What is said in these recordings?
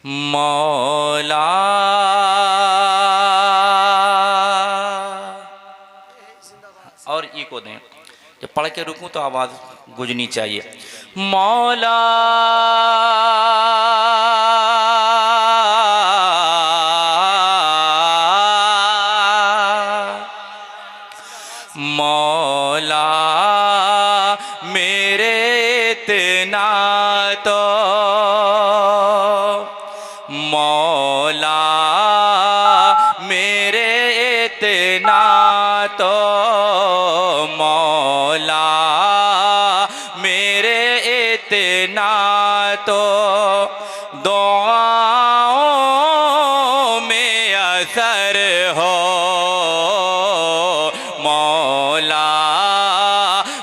मौला और ई को दें, जब पढ़ के रुकूं तो आवाज़ गूंजनी चाहिए। मौला मौला मेरे इतना तो मौला मेरे इतना तो मौला मेरे इतना तो दुआओं में असर हो मौला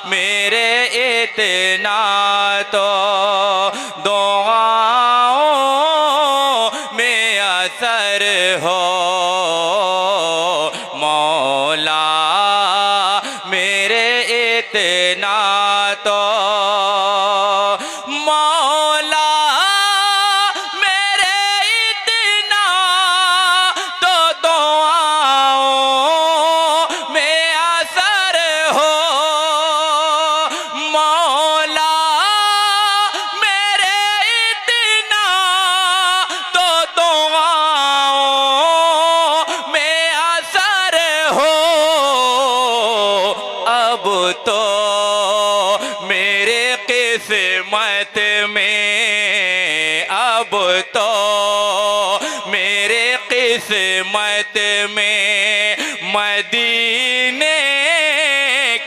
मेरे इतना तो दुआओं में असर हो मौला मेरे इतना तो मौला मेरे इतना तो दुआओं में असर हो मौला मेरे इतना तो दुआओं में असर हो अब तो मेरे किस्मत में अब तो मेरे किस्मत में मदीने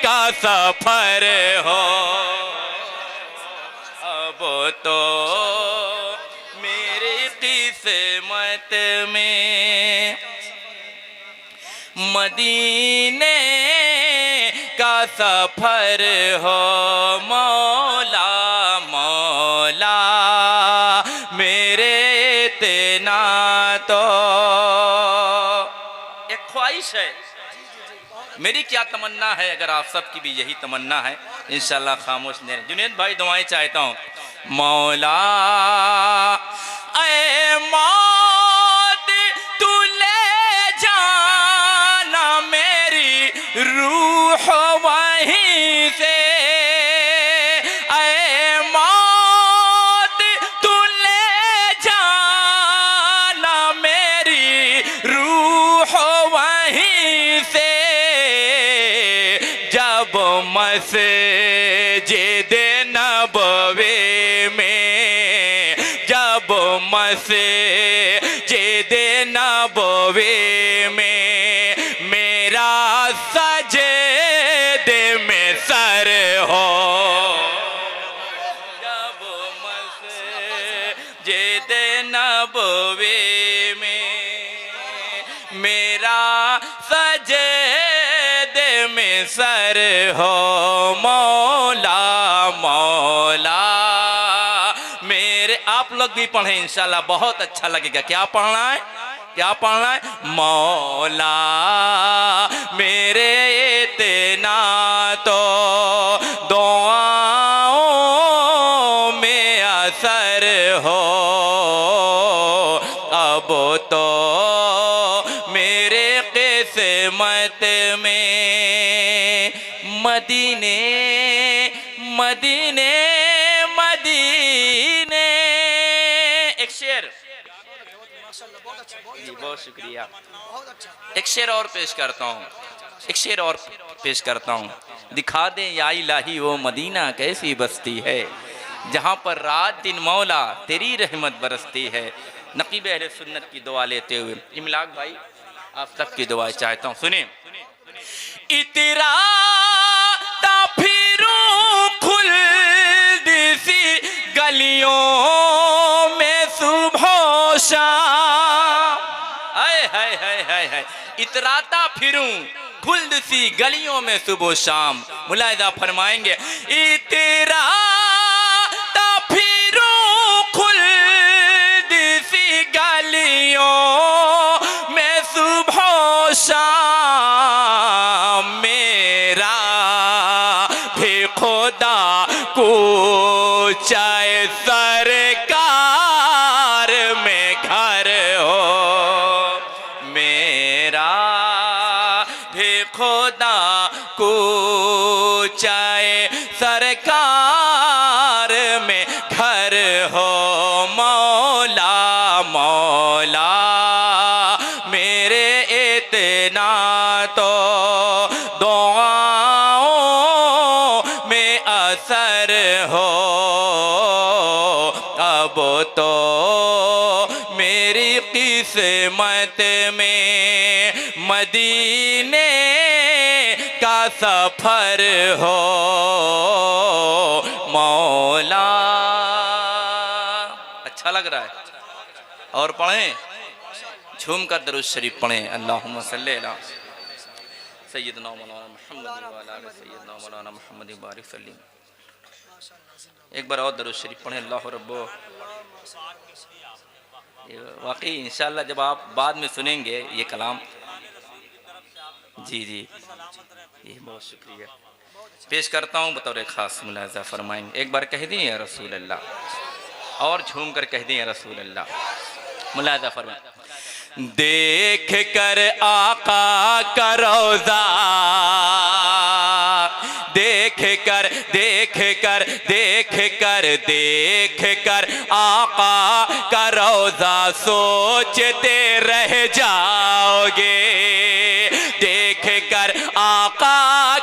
का सफर हो अब तो मेरी किस्मत में मदीने का सफर हो मौला मौला मेरे इतना तो एक ख्वाहिश है मेरी क्या तमन्ना है, अगर आप सबकी भी यही तमन्ना है इंशाल्लाह खामोश नहीं रहे। जुनैद भाई दुआएं चाहता हूँ मौला ऐ मौत तू ले जाना मेरी रूह वहीं से ऐ मौत तू ले जाना मेरी रूह वहीं से जब मस्जिद नबवी में जब मस्जिद नबवी में मेरा सजदे में सर हो जब मस्जिद नबवी में मेरा सजदे में सर हो मौला मौला मेरे। आप लोग भी पढ़ें इंशाल्लाह बहुत अच्छा लगेगा। क्या पढ़ना है, क्या पढ़ना है? मौला मेरे इतना तो दुआओं में असर हो अब तो मेरे किस्मत में मदीने मदीने मदीने। एक शेर जी बहुत शुक्रिया। एक शेर और पेश करता हूँ, एक शेर और पेश करता हूँ। दिखा दे या इलाही वो मदीना कैसी बस्ती है जहाँ पर रात दिन मौला तेरी रहमत बरसती है। नकीब अहले सुन्नत की दुआ लेते हुए इमलाक भाई आप सबकी दुआ चाहता हूँ, सुनिए। इतरा फिरूं खुल्द सी गलियों में सुबह शाम हाय हाय हाय हाय हाय इतराता फिरूं खुल्द सी गलियों में सुबह शाम। मुलाहिजा फरमाएंगे इतराता फिरूं खुल्द सी गलियों में सुबह शाम मेरा भी खुदा को चाहे सरकार में मेरी किस्मत में मदीने का सफर हो मौला। अच्छा लग रहा है? और पढ़ें, झूम कर दरूद शरीफ पढ़ें। अल्लाहुम्मा सल्ली अला सय्यदना मौलाना मुहम्मद व अला आलि सय्यदना मौलाना मुहम्मद बारिक सल्लिम। एक बार और दरूद शरीफ पढ़ें। अल्लाह रब्बो। वाकई इंशाअल्लाह जब आप बाद में सुनेंगे ये कलाम, जी जी ये बहुत शुक्रिया पेश करता हूँ बतौर ख़ास मुलाज़ा फरमाएंगे। एक बार कह दें या रसूल अल्लाह, और झूम कर कह दें या रसूल अल्लाह। मुलाज़ा फरमाएं। देख कर आका का रौज़ा, देख कर देख कर देख कर देख कर आका का रौज़ा सोचते रह जाओगे। देख कर आका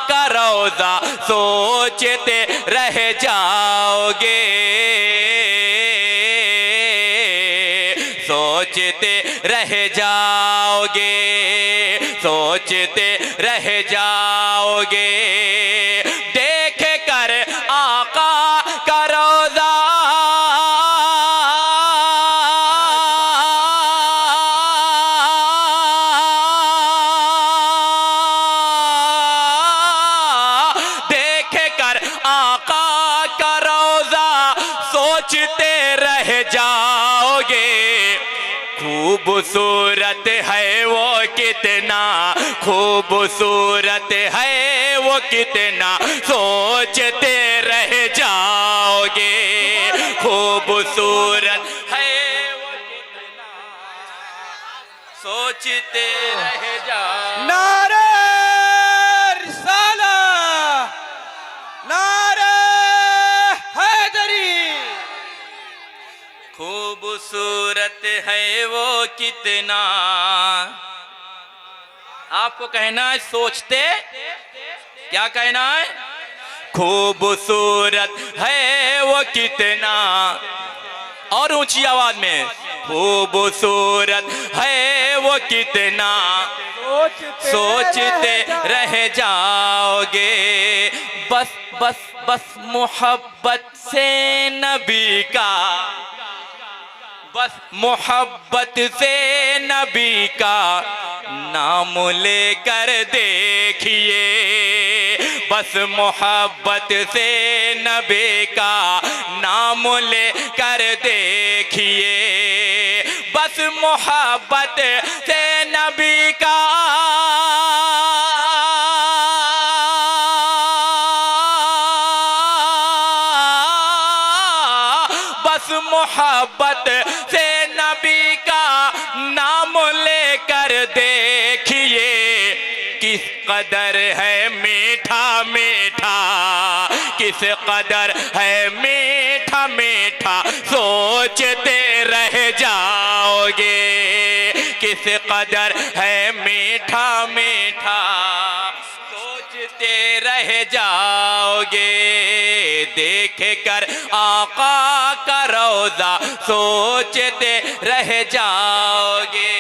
का रौज़ा सोचते रह जाओगे, सोचते रह जाओगे, सोचते रह जाओगे। देख कर आका का रौज़ा देख कर आका का रौज़ा सोचते रह जाओगे। खूबसूरत है वो कितना, खूबसूरत है वो कितना सोचते रह जाओगे। खूबसूरत है वो कितना सोचते रह जाओगे। नारे रिसाला, नारे हैदरी। खूबसूरत है वो कितना, आपको कहना है सोचते, क्या कहना है? खूबसूरत है वो कितना, और ऊंची आवाज में, खूबसूरत है वो कितना सोचते रह जाओगे। बस बस बस मोहब्बत से नबी का, बस मोहब्बत से नबी का नाम लेकर देखिए। बस मोहब्बत से नबी का नाम लेकर देखिए। बस मोहब्बत से नबी का बस मोहब्बत से नबी का नाम लेकर देखिए। किस कदर है मीठा मीठा, किस कदर है मीठा मीठा सोचते रह जाओगे। किस कदर है मीठा मीठा सोचते रह जाओगे। देख कर आका का रौज़ा सोचते रह जाओगे।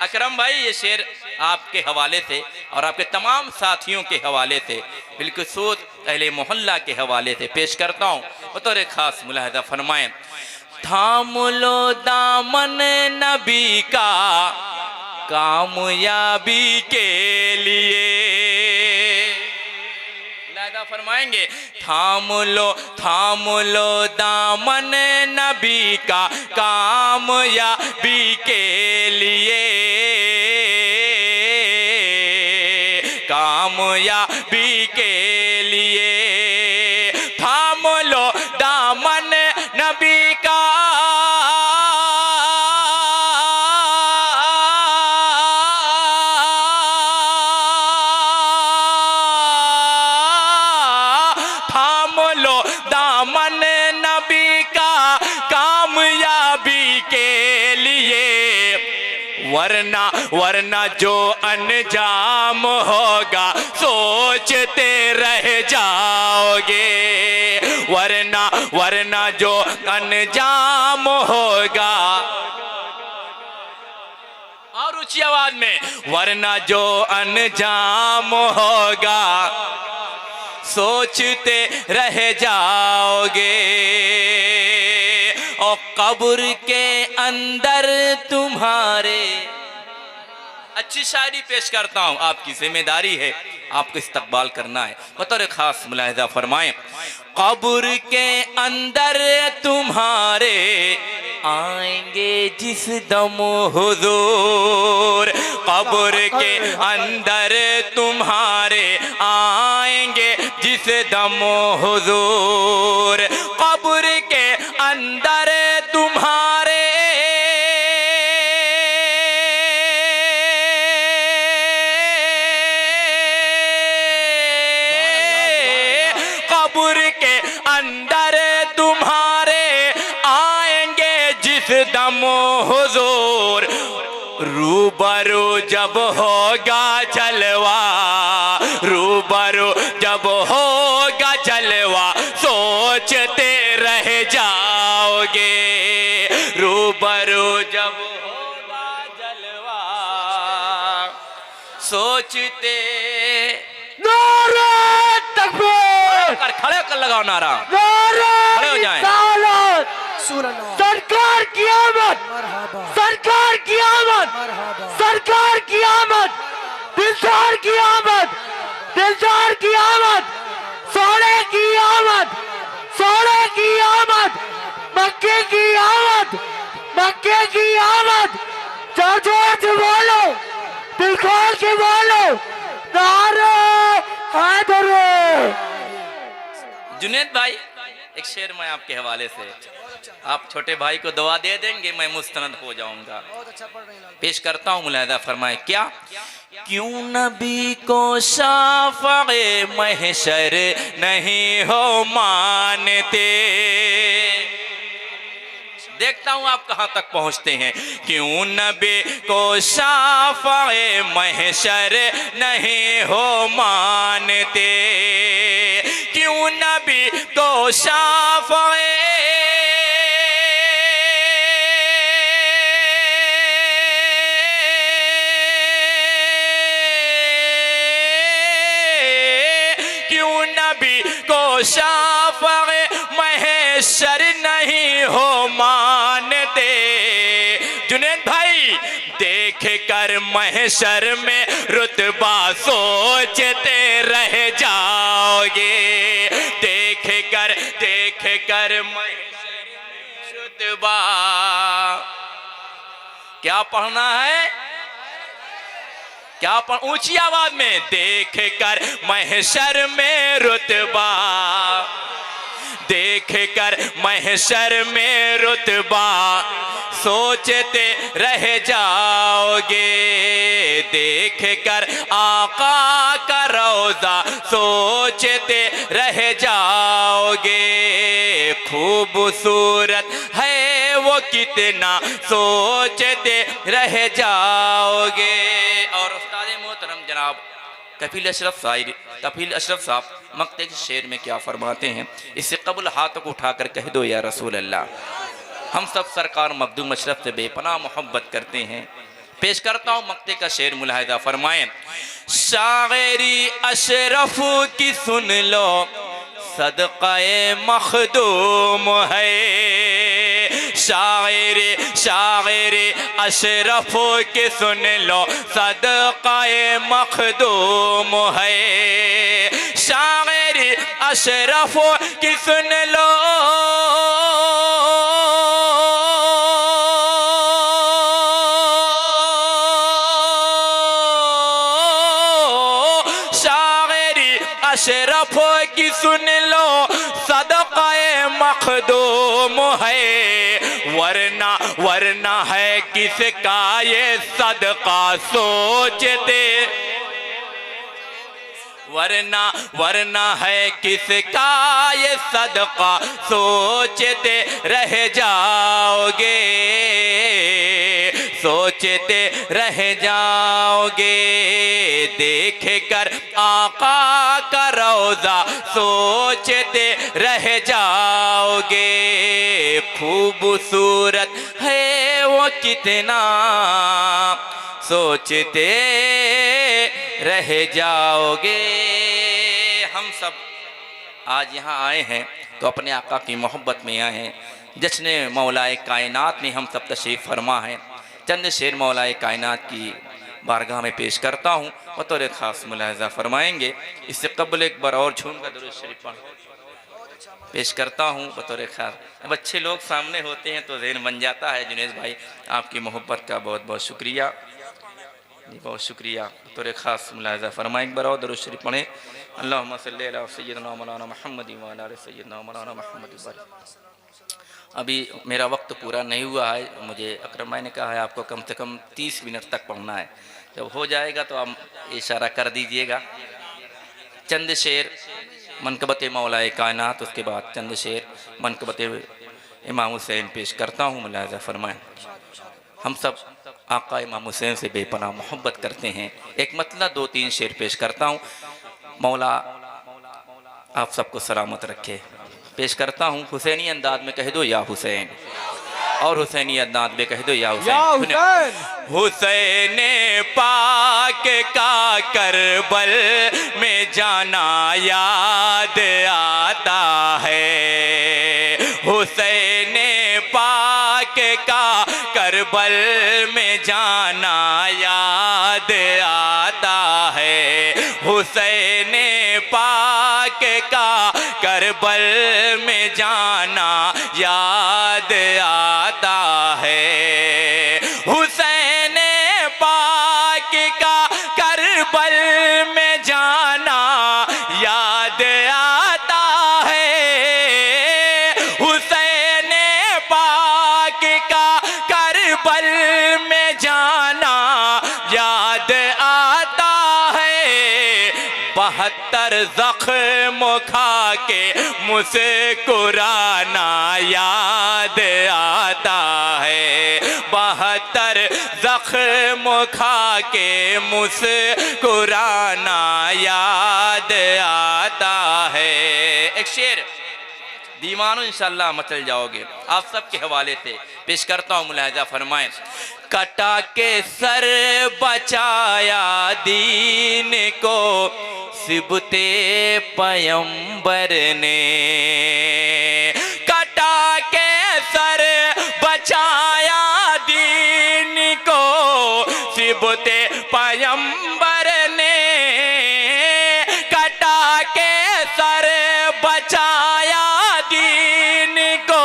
अकरम भाई ये शेर आपके हवाले से और आपके तमाम साथियों के हवाले से, बिल्कुल सोच अहले मोहल्ला के हवाले से पेश करता हूँ बतौर खास मुलाहिज़ा फरमाएं। थाम लो दामन नबी का कामयाबी के लिए, मुलाहिज़ा फरमाएंगे। थाम लो दामन नबी का कामयाबी के लिए, कामयाबी के लिए। थाम लो दामन नबी का थाम लो दामन नबी का कामयाबी के लिए। वरना जो अनजाम होगा सोचते रह जाओगे। वरना वरना जो अंजाम होगा। और ऊंची आवाज में, वरना जो अंजाम होगा सोचते रह जाओगे। और कब्र के अंदर तुम्हारे, अच्छी शायरी पेश करता हूं, आपकी जिम्मेदारी है, आपको इस्तकबाल करना है, बतौर खास मुलाहिजा फरमाएं। कब्र के अंदर तुम्हारे आएंगे जिस दम हुजूर, कब्र के अंदर तुम्हारे आएंगे जिस दम हुजूर, कब्र के अंदर तुम्हारे कब्र के अंदर तुम्हारे आएंगे जिस दम हुजूर, रूबरू जब होगा जलवा, रूबरू जब होगा जलवा सोचते रह जाओगे। रूबरू जब होगा जलवा सोचते, नारे तकबीर, खड़े होकर लगाओ नारा, नारे खड़े हो जाएं। रिसालत, सरकार की आमद, सरकार की आमद, सरकार की आमद, दिलदार की आमद, दिलदार की आमद, सोने की आमद, सोने की आमद, मक्के की आमद, मक्के की आमद। जोर से बोलो, दिल खोल के बोलो, नारे हैदरी। जुनेद भाई, एक शेर मैं आपके हवाले से, आप छोटे भाई को दुआ दे देंगे, मैं मुस्तनद हो जाऊंगा। पेश करता हूँ, मुलाहिजा फरमाए। क्या? क्यों नबी को शाफ़े महशर नहीं हो मानते, देखता हूं आप कहां तक पहुंचते हैं। क्यों नबी को शाफ़े महशर नहीं हो मानते, क्यों नबी को शाफ़े शाफ़े महशर नहीं हो मानते। जुनेद भाई, देख कर महशर में रुतबा सोचते रह जाओगे। देख कर महशर में रुतबा, क्या पढ़ना है, क्या पढ़, ऊंची आवाज में, देख कर महशर में रुतबा, देख कर महशर में रुतबा सोचते रह जाओगे। देख कर आका का रौज़ा सोचते रह जाओगे। खूबसूरत है वो कितना सोचते रह जाओगे। और उस्ताद मोहतरम जनाब कफील अशरफ साहब मक्ते के शेर में क्या फरमाते हैं, इससे कबल हाथों को उठाकर कह दो या रसूल अल्लाह। हम सब सरकार मखदूम अशरफ से बेपनाह मोहब्बत करते हैं। पेश करता हूँ मक्ते का शेर, मुलाहिजा फरमाएं। शायरी अशरफ की सुन लो, सदक़े मखदूम है। शायरी अशरफ के सुन लो, सदक़े मखदूम है। शायरी अशरफ की सुन लो, अशरफ की सुन लो, सदक़े मखदूम है। वरना है किसका ये सदका सोचते, वरना है किसका ये सदका सोचते रह जाओगे। सोच सोचते रह जाओगे, देख कर आका का रौजा सोचते रह जाओगे। खूबसूरत है वो कितना, सोचते रह जाओगे। हम सब आज यहाँ आए हैं तो अपने आका की मोहब्बत में आए हैं। जश्न मौलाए कायनात में हम सब तशरीफ़ फरमा हैं। चंद शेर मौलाए कायनात की बारगाह में पेश करता हूँ, बतौर ख़ास मुलाहज़ा फरमाएंगे। इससे कबल एक बार और झूम कर दुरूद शरीफ पेश करता हूँ बतौर ख़ास। अब अच्छे लोग सामने होते हैं तो ज़हन बन जाता है। जुनैद भाई आपकी मोहब्बत का बहुत बहुत शुक्रिया जी, बहुत शुक्रिया। बतौर ख़ास मुलाहज़ा फरमाएं, एक बार और दुरूद शरीफ पढ़ें। अल्लाहुम्मा सल्ली अला सय्यिदना मौलाना मुहम्मद व अला आलि सय्यिदना मौलाना मुहम्मद। अभी मेरा वक्त पूरा नहीं हुआ है, मुझे अकरम भाई ने कहा है आपको कम से कम 30 मिनट तक पढ़ना है। जब हो जाएगा तो आप इशारा कर दीजिएगा। चंद शेर मनकबत मौलाए कायनात, उसके बाद चंद शेर मनकबत इमाम हुसैन पेश करता हूँ। मुलाहज़ा फरमाएं। हम सब आका इमाम हुसैन से बेपनाह मोहब्बत करते हैं। एक मतलब 2-3 शेर पेश करता हूँ। मौला आप सबको सलामत रखे। पेश करता हूँ। हुसैनी अंदाज में कह दो या हुसैन, और हुसैनी अंदाज में कह दो या हुसैन। हुसैन पाक का करबल में जाना याद आता है। हुसैन पाक का करबल में जाना याद आता है। हुसैन पाक का करबल में जाना याद आता है। हुसैन पाक का करबल में जाना याद आता है। हुसैन पाक का करबल में जाना याद आता है। 72 ज़ख्म खा के मुस्कुराना याद आता है। 72 ज़ख्म खा के मुस्कुराना याद आता है। एक शेर दीवानो इंशाल्लाह मचल जाओगे, आप सबके हवाले से पेश करता हूँ। मुलाहज़ा फरमाएं। कटा के सर बचाया दीन को सिबते पैगंबर ने। कटा के सर बचाया दीन को सिबते पैगंबर ने। कटा के सर बचाया दीन को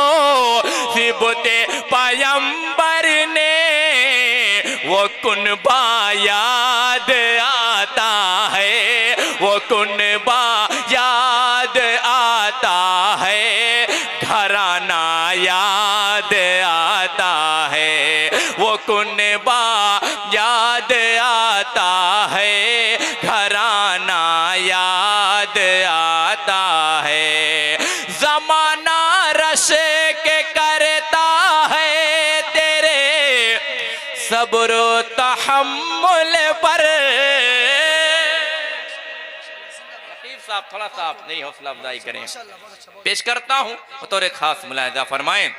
सिबते पैगंबर ने। वो कुनबा याद आता है, वो कुनबा याद आता है। घराना याद आता है, वो कुनबा याद आता है। घराना याद आता है। ज़माना रश के करता है तेरे सब्र तहम्मुल पर। साहब थोड़ा सा आप नहीं हौसला अफजाई करें। पेश करता हूँ बतौर खास। मुलाहज़ा फरमाएं।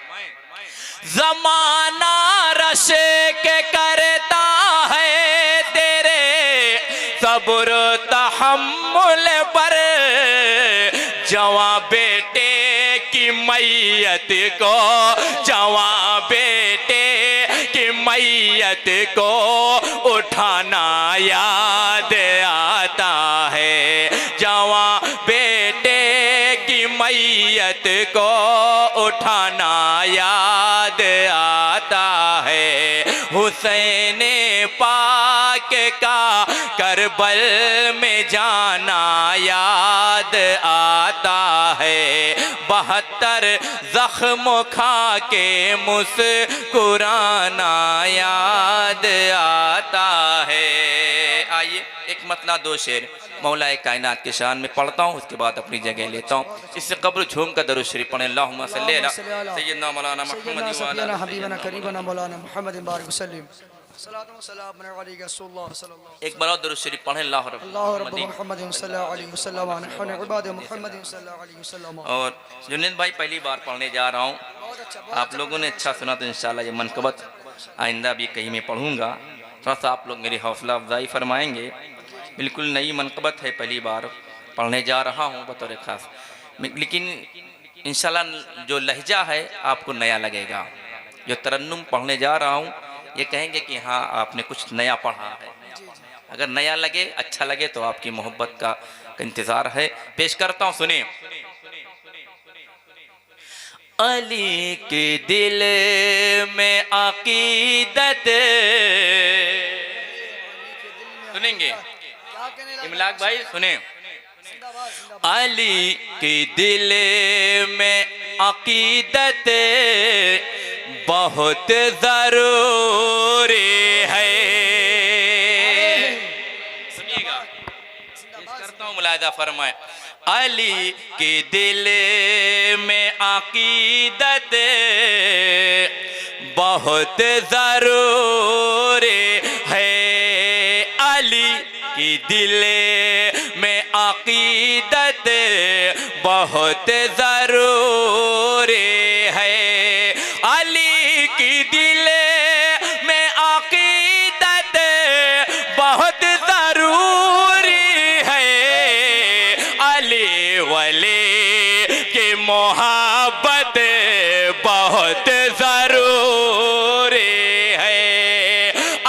ज़माना रश के करता है तेरे सब्र तहम्मुल पर। जवां बेटे की मैयत को, जवां बेटे की मैयत को उठाना याद आता है। जवां बेटे की मैयत को उठाना याद आता है। हुसैन पाक का करबल में जाना याद आता है। 72 ज़ख्म खा के मुस्कुराना याद आता है। आइए एक मतला 2 शेर मौलाए कायनात के शान में पढ़ता हूँ, उसके बाद अपनी जगह लेता हूँ। इससे कब्र झूम कर दरूद शरीफ पढ़ें। अल्लाहुम्मा सल्ली अला सय्यिदना मौलाना मुहम्मद व अला हबीबना करीबना मौलाना मुहम्मद बारिक वसल्लम। सलातो व सलाम अलैका रसूलुल्लाह सल्लल्लाहु एक बार और दुरूद शरीफ पढ़ें। अल्लाह अल्लाह रब्ब मुहम्मद सल्लल्लाहु अलैहि वसल्लम व नहनु इबाद मुहम्मद सल्लल्लाहु अलैहि वसल्लम। और जुनैद भाई पहली बार पढ़ने जा रहा हूँ, बहुत अच्छा, आप लोगों ने अच्छा सुना तो इंशाल्लाह ये मनकबत आइंदा भी कहीं मैं पढ़ूँगा। थोड़ा सा आप लोग मेरी हौसला अफजाई फरमाएंगे। बिल्कुल नई मनकबत है, पहली बार पढ़ने जा रहा हूँ बतौर ख़ास, लेकिन इंशाल्लाह जो लहजा है आपको नया लगेगा। जो तरन्नुम पढ़ने जा रहा हूँ ये कहेंगे कि हाँ आपने कुछ नया पढ़ा है। अगर नया लगे, अच्छा लगे तो आपकी मोहब्बत का इंतज़ार है। पेश करता हूँ, सुने। अली के दिल में अकीदत, सुनेंगे इमलाक भाई, सुने। अली के दिल में अकीदत बहुत जरूरी है। सुनिएगा, करता हूँ, मुलाहिदा फरमाए। अली के दिल में अकीदत बहुत जरूरी है। अली के दिल में अकीदत बहुत जरूरी है। अली की दिल में अकीदत बहुत जरूरी है। अली वली की मोहब्बत बहुत जरूरी है।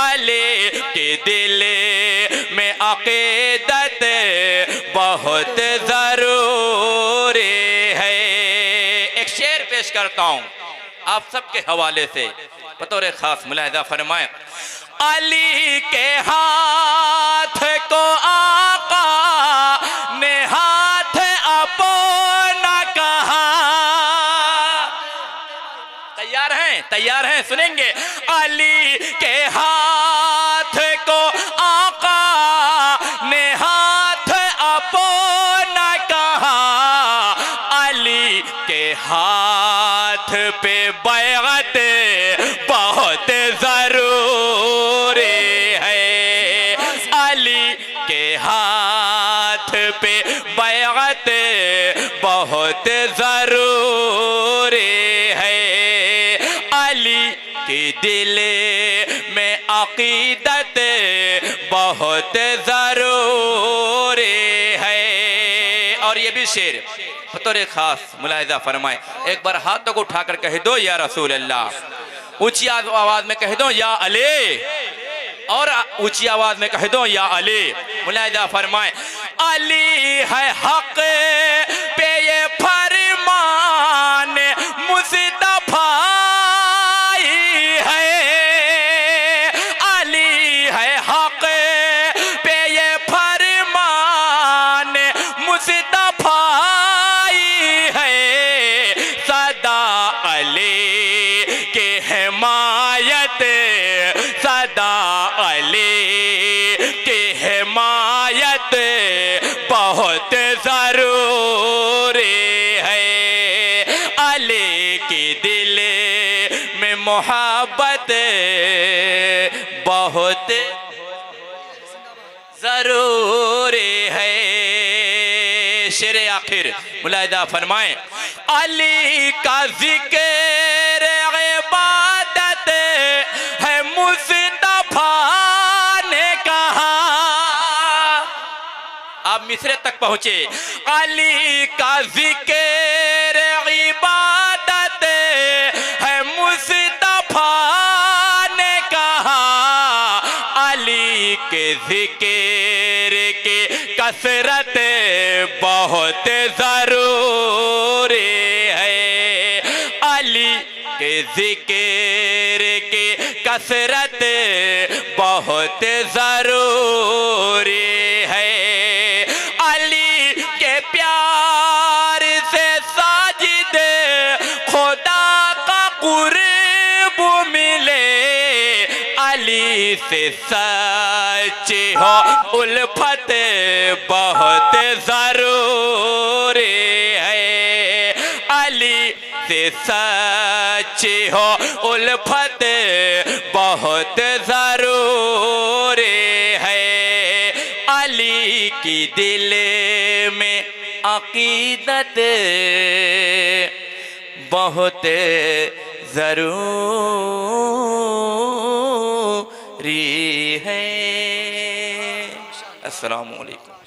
अली के दिल में अकीदत बहुत जरूरी है। एक शेर पेश करता हूँ आप सबके हवाले से बतौर खास, मुलाहिदा फरमाएं। अली के हाथ को आका ने हाथ अपना कहा। तैयार हैं? तैयार हैं? सुनेंगे। अली के हाथ को आका ने हाथ अपना कहा। अली के हाथ पे बैअत बहुत जरूरी है। अली के हाथ पे बैअत बहुत जरूरी है। अली के दिल में अकीदत बहुत जरूरी है। और ये भी शेर बतौर खास, मुलाहिदा फरमाए। एक बार हाथों को उठाकर कह दो या रसूल अल्लाह। ऊंची आवाज में कह दो या अली, और ऊंची आवाज में कह दो या अली। मुलाहिदा फरमाए। अली है हक पे ये फरमान मुस्तफा है। अली है हक पे ये फरमान मुस्तफा है। सदा अली के हिमायत, सदा अली की हिमायत बहुत जरूरी है। अली के दिल में मोहब्बत बहुत जरूरी है। शेर आखिर, मुलाहिदा फरमाएं। अली का जिक्र इबादत है मुस्तफा ने कहा। आप मिस्र तक पहुंचे। अली का जिक्र इबादत है मुस्तफा ने कहा। अली के जिक्र की कसरत बहुत जरूरी है। अली के जिक्र की कसरत बहुत जरूरी है। अली के प्यार से साजिद खुदा का कुर्ब मिले। अली से सच्ची हो उल्फत बहुत जरूरी है। अली से सच्ची हो उल्फत बहुत जरूरी कि दिल में अकीदत बहुत ज़रूरी है। अस्सलामु अलैकुम।